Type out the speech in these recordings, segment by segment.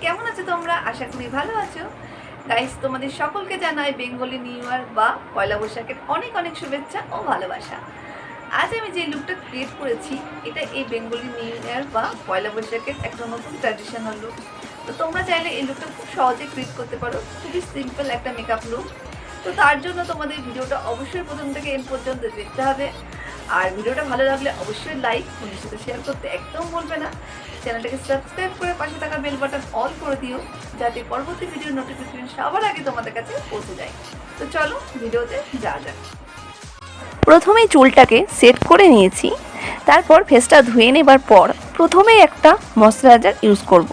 কেমন আছো তোমরা? আশা করি ভালো আছো। গাইস, তোমাদের সকলকে জানাই বেঙ্গলি নিউ ইয়ার বা পয়লা বৈশাখের অনেক অনেক শুভেচ্ছা ও ভালোবাসা। আজ আমি যে লুকটা ক্রিয়েট করেছি এটা এই বেঙ্গলি নিউ ইয়ার বা পয়লা বৈশাখের একটা নতুন ট্র্যাডিশনাল লুক। তো তোমরা চাইলে এই লুকটা খুব সহজে ক্রিয়েট করতে পারো, খুবই সিম্পল একটা মেকআপ লুক। তো তার জন্য তোমাদের ভিডিওটা অবশ্যই প্রথম থেকে এন্ড পর্যন্ত দেখতে হবে। আর ভিডিওটা ভালো লাগলে অবশ্যই লাইক, বন্ধুদের সাথে শেয়ার করতে একদম ভুলবে না। চ্যানেলটাকে সাবস্ক্রাইব করে পাশে থাকা বেল বাটন অল করে দিও, যাতে পরবর্তী ভিডিওর নোটিফিকেশন সবার আগে তোমাদের কাছে পৌঁছে যায়। তো চলো ভিডিওতে যাওয়া যাক। প্রথমেই চুলটাকে সেট করে নিয়েছি, তারপর ফেসটা ধুয়ে নেবার পর প্রথমেই একটা ময়শ্চারাইজার ইউজ করব।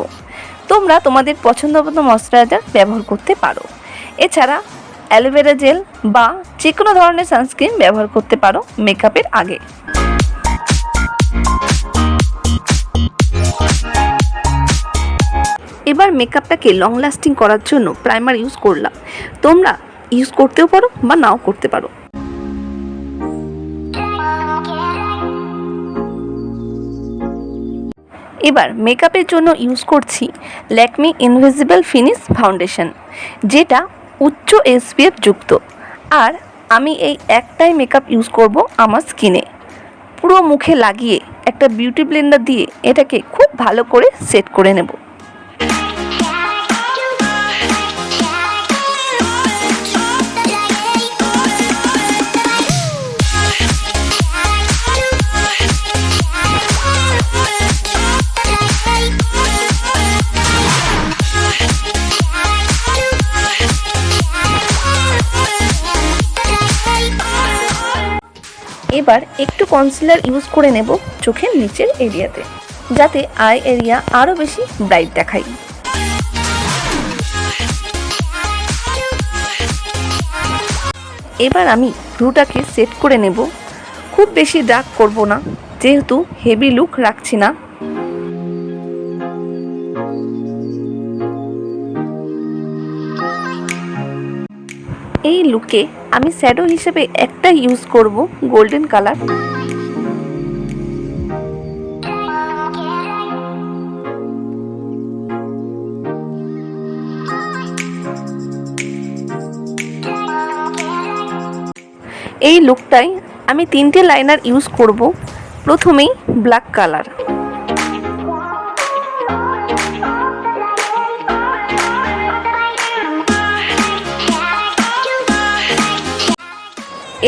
তোমরা তোমাদের পছন্দমতো ময়শ্চারাইজার ব্যবহার করতে পারো। এছাড়া অ্যালোভেরা জেল বা যে কোনো ধরনের সানস্ক্রিন ব্যবহার করতে পারো মেকআপের আগে। এবার মেকআপটাকে লং লাস্টিং করার জন্য প্রাইমার ইউজ করলাম। তোমরা ইউজ করতেও পারো বা নাও করতে পারো। এবার মেকআপের জন্য ইউজ করছি ল্যাকমি ইনভিজিবল ফিনিশ ফাউন্ডেশন, যেটা উচ্চ SPF যুক্ত। আর আমি এই একটাই মেকআপ ইউজ করব আমার স্কিনে। পুরো মুখে লাগিয়ে একটা বিউটি ব্লেন্ডার দিয়ে এটাকে খুব ভালো করে সেট করে নেব। এবার একটু কনসিলার ইউজ করে নেব চোখের নিচের এরিয়াতে, যাতে আই এরিয়া আরও বেশি ব্রাইট দেখায়। এবার আমি ভ্রুটাকে সেট করে নেব। খুব বেশি ডার্ক করব না, যেহেতু হেভি লুক রাখছি না। এই লুকে আমি শ্যাডো হিসেবে একটা ইউজ করব গোল্ডেন কালার। এই লুকটাই আমি 3টে লাইনার ইউজ করব। প্রথমেই ব্ল্যাক কালার,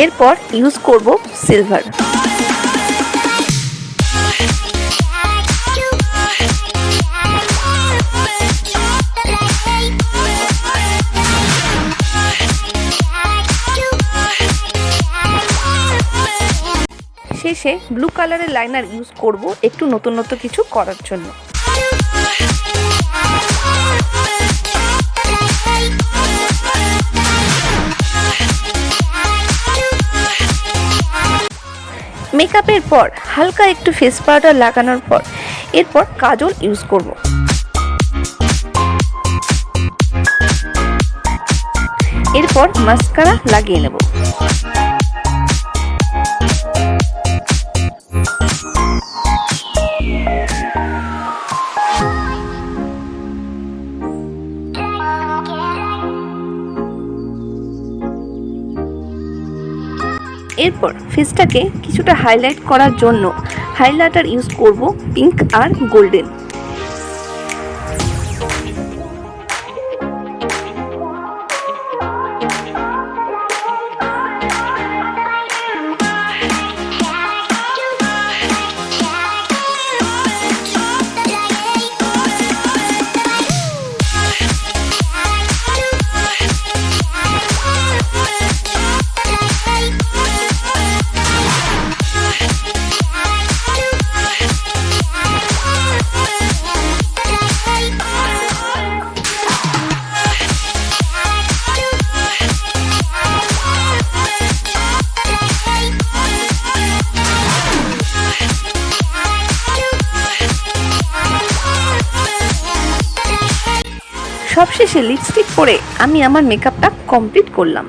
এরপর ইউজ করব সিলভার। শেষে ব্লু কালারের লাইনার ইউজ করব একটু নতুনত্ব কিছু করার জন্য। মেকআপের পর হালকা একটু ফেস পাউডার লাগানোর পর এরপর কাজল ইউজ করব। এরপর মাস্কারা লাগিয়ে নেব। এরপর ফেসটাকে কিছুটা হাইলাইট করার জন্য হাইলাইটার ইউজ করব পিঙ্ক আর গোল্ডেন। সবশেষে লিপস্টিক পরে আমি আমার মেকআপটা কমপ্লিট করলাম।